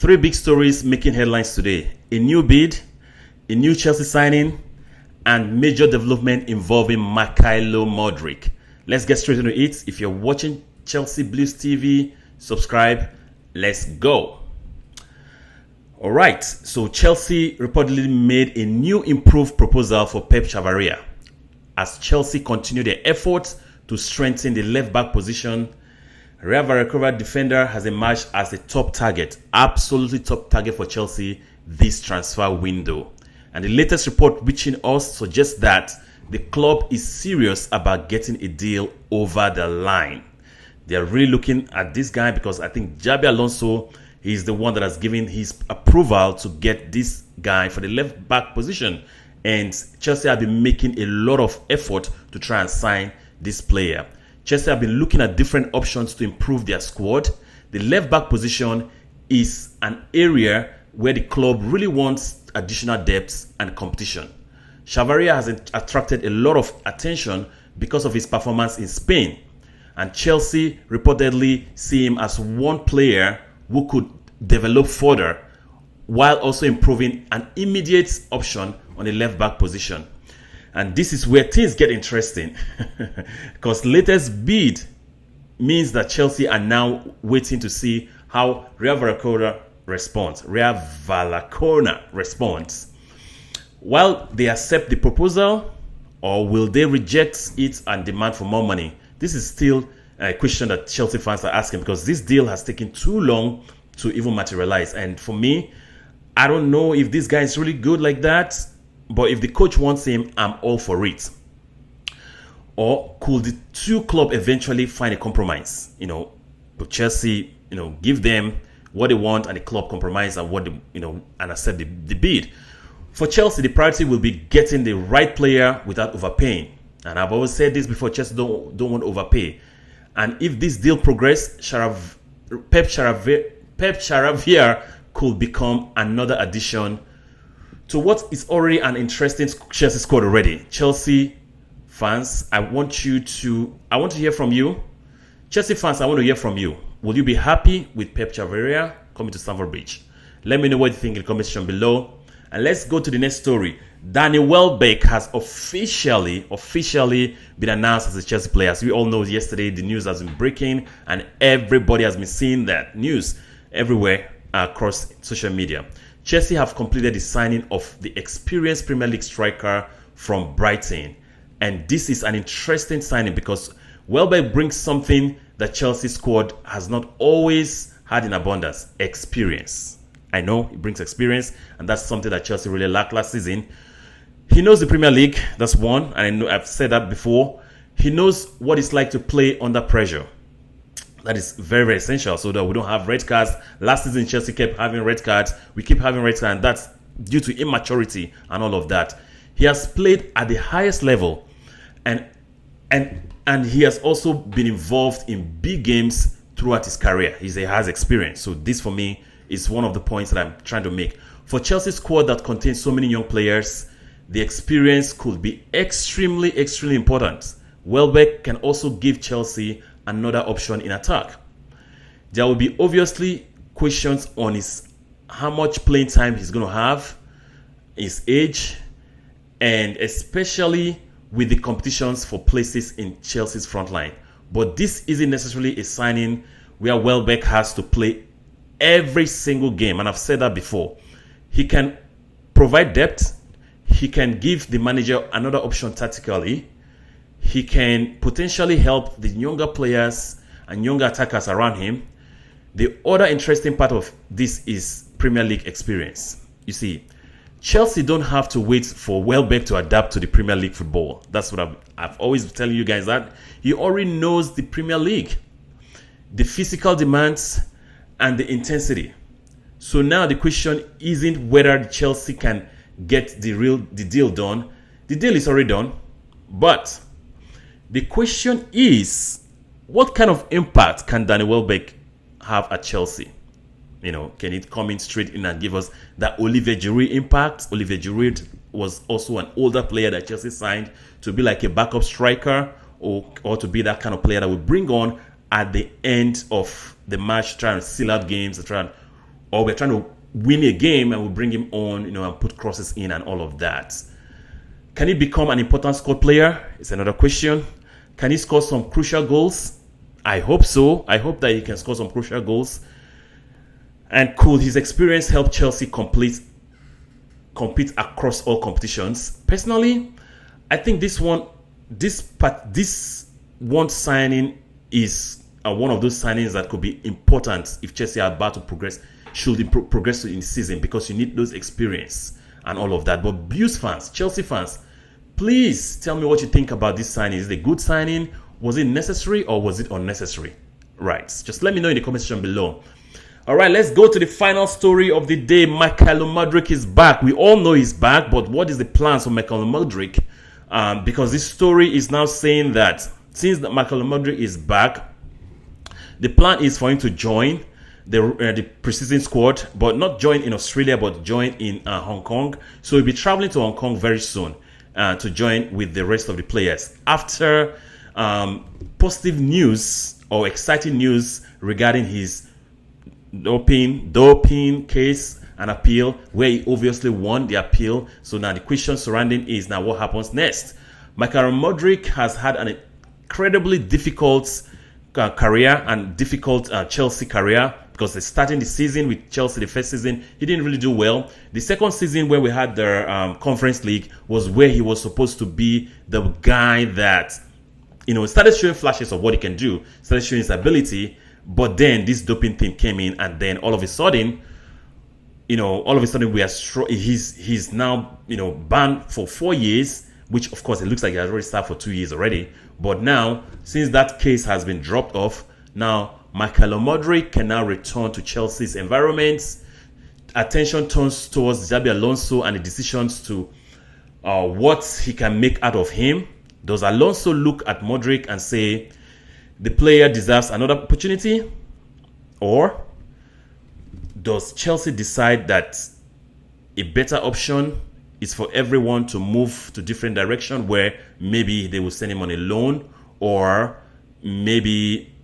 Three big stories making headlines today. A new bid, a new Chelsea signing, and major development involving Mykhailo Mudryk. Let's get straight into it. If you're watching Chelsea Blues TV, subscribe. Let's go. All right, so Chelsea reportedly made a new improved proposal for Pep Chavarría as Chelsea continue their efforts to strengthen the left-back position. Real Vallecano defender has emerged as a top target, absolutely top target for Chelsea this transfer window. And the latest report reaching us suggests that the club is serious about getting a deal over the line. They are really looking at this guy because I think Xabi Alonso is the one that has given his approval to get this guy for the left back position. And Chelsea have been making a lot of effort to try and sign this player. Chelsea have been looking at different options to improve their squad. The left back position is an area where the club really wants additional depth and competition. Chavarría has attracted a lot of attention because of his performance in Spain. And Chelsea reportedly see him as one player who could develop further while also improving an immediate option on the left back position. And this is where things get interesting because latest bid means that Chelsea are now waiting to see how Real Vallecano responds. While they accept the proposal, or will they reject it and demand for more money? This is still a question that Chelsea fans are asking because this deal has taken too long to even materialize. And for me, I don't know if this guy is really good like that. But if the coach wants him, I'm all for it. Or could the two clubs eventually find a compromise? But Chelsea, give them what they want and the club compromise and what and accept the bid. For Chelsea, the priority will be getting the right player without overpaying. And I've always said this before: Chelsea don't want to overpay. And if this deal progresses, Pep Chavarría could become another addition to what is already an interesting Chelsea squad already. Chelsea fans, I want to hear from you. Chelsea fans, I want to hear from you. Will you be happy with Pep Chavarría coming to Stamford Bridge? Let me know what you think in the comment section below. And let's go to the next story. Welbeck has officially been announced as a Chelsea player. As we all know, yesterday the news has been breaking and everybody has been seeing that news everywhere across social media. Chelsea have completed the signing of the experienced Premier League striker from Brighton. And this is an interesting signing because Welbeck brings something that Chelsea squad has not always had in abundance: experience. I know he brings experience, and that's something that Chelsea really lacked last season. He knows the Premier League, that's one, and I know I've said that before. He knows what it's like to play under pressure. That is very, very essential so that we don't have red cards. Last season, Chelsea kept having red cards. We keep having red cards, and that's due to immaturity and all of that. He has played at the highest level, and he has also been involved in big games throughout his career. He has experience. So this, for me, is one of the points that I'm trying to make. For Chelsea's squad that contains so many young players, the experience could be extremely, extremely important. Welbeck can also give Chelsea another option in attack. There will be obviously questions on how much playing time he's going to have, his age, and especially with the competitions for places in Chelsea's front line. But this isn't necessarily a signing where Welbeck has to play every single game, and I've said that before. He can provide depth. He can give the manager another option tactically. He can potentially help the younger players and younger attackers around him. The other interesting part of this is Premier League experience. You see, Chelsea don't have to wait for Welbeck to adapt to the Premier League football. That's what I've always been telling you guys, that he already knows the Premier League, the physical demands and the intensity. So now the question isn't whether Chelsea can get the deal done. The deal is already done, but the question is, what kind of impact can Danny Welbeck have at Chelsea? Can it come in straight in and give us that Olivier Giroud impact? Olivier Giroud was also an older player that Chelsea signed to be like a backup striker or to be that kind of player that will bring on at the end of the match, try and seal out games, try and or we're trying to win a game and we bring him on, and put crosses in and all of that. Can he become an important squad player? It's another question. Can he score some crucial goals? I hope so. I hope that he can score some crucial goals. And could his experience help Chelsea compete across all competitions? Personally, I think this one signing is one of those signings that could be important if Chelsea are about to progress in the season, because you need those experience and all of that. But Blues fans, Chelsea fans, please tell me what you think about this signing. Is it a good signing? Was it necessary or was it unnecessary? Right. Just let me know in the comment section below. All right, let's go to the final story of the day. Mykhailo Mudryk is back. We all know he's back, but what is the plans for Mykhailo Mudryk? Because this story is now saying that since Mykhailo Mudryk is back, the plan is for him to join the preseason squad, but not join in Australia, but join in Hong Kong. So he'll be traveling to Hong Kong very soon to join with the rest of the players after positive news or exciting news regarding his doping case and appeal, where he obviously won the appeal. So now the question surrounding is now what happens next. Mykhailo Mudryk has had an incredibly difficult career and difficult Chelsea career, because starting the season with Chelsea, the first season, he didn't really do well. The second season, where we had the Conference League, was where he was supposed to be the guy that, started showing flashes of what he can do, started showing his ability. But then this doping thing came in, and then all of a sudden, we are he's now banned for 4 years, which of course it looks like he has already started for 2 years already. But now, since that case has been dropped off, now Mykhailo Mudryk can now return to Chelsea's environment. Attention turns towards Xabi Alonso and the decisions to what he can make out of him. Does Alonso look at Mudryk and say the player deserves another opportunity? Or does Chelsea decide that a better option is for everyone to move to different direction, where maybe they will send him on a loan, or maybe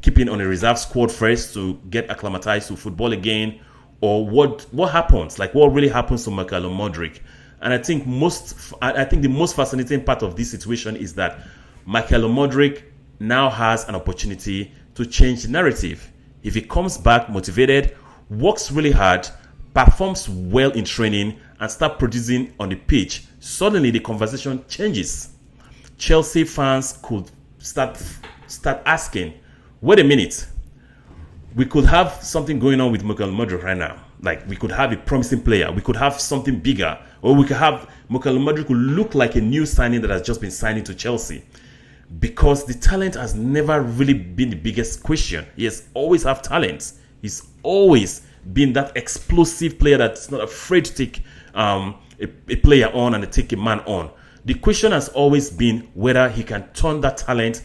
keeping on a reserve squad first to get acclimatized to football again? Or what happens? Like, what really happens to Mykhailo Mudryk? And I think the most fascinating part of this situation is that Mykhailo Mudryk now has an opportunity to change the narrative. If he comes back motivated, works really hard, performs well in training, and start producing on the pitch, suddenly the conversation changes. Chelsea fans could start asking, wait a minute, we could have something going on with Mykhailo Mudryk right now. Like, we could have a promising player, we could have something bigger, or we could have Mykhailo Mudryk who look like a new signing that has just been signed into Chelsea. Because the talent has never really been the biggest question. He has always have talent. He's always been that explosive player that's not afraid to take a player on and to take a man on. The question has always been whether he can turn that talent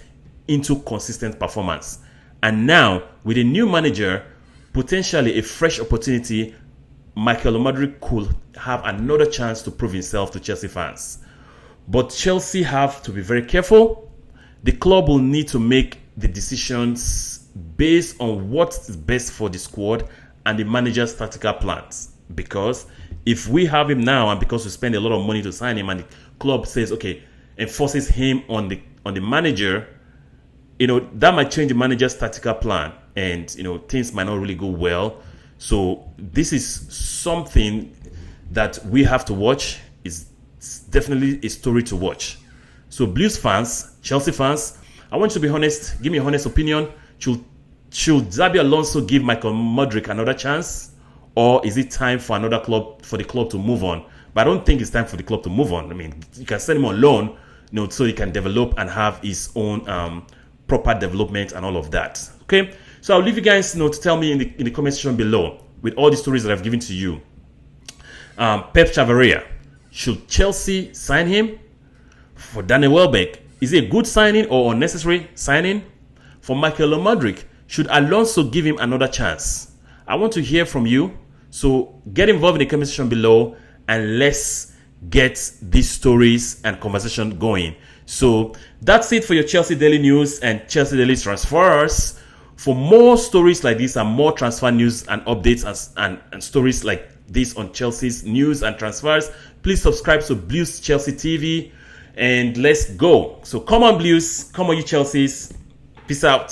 into consistent performance. And now, with a new manager, potentially a fresh opportunity, Mykhailo Mudryk could have another chance to prove himself to Chelsea fans. But Chelsea have to be very careful. The club will need to make the decisions based on what is best for the squad and the manager's tactical plans. Because if we have him now, and because we spend a lot of money to sign him, and the club says, okay, enforces him on the manager, that might change the manager's tactical plan, and things might not really go well. So this is something that we have to watch. It's definitely a story to watch. So Blues fans, Chelsea fans, I want you to be honest. Give me a honest opinion. Should Xabi Alonso give Mykhailo Mudryk another chance, or is it time for the club to move on? But I don't think it's time for the club to move on. I mean, you can send him on loan, so he can develop and have his own proper development and all of that. Okay, so I'll leave you guys to tell me in the comment section below with all the stories that I've given to you. Pep Chavarría, should Chelsea sign him? For Daniel Welbeck, is it a good signing or unnecessary signing? For Mykhailo Mudryk, should Alonso give him another chance? I want to hear from you. So get involved in the comment section below, and let's get these stories and conversation going. So that's it for your Chelsea Daily News and Chelsea Daily Transfers For more stories like this and more transfer news and updates and stories like this on Chelsea's news and transfers, please subscribe to Blues Chelsea TV and let's go. So come on Blues, come on you Chelseas. Peace out.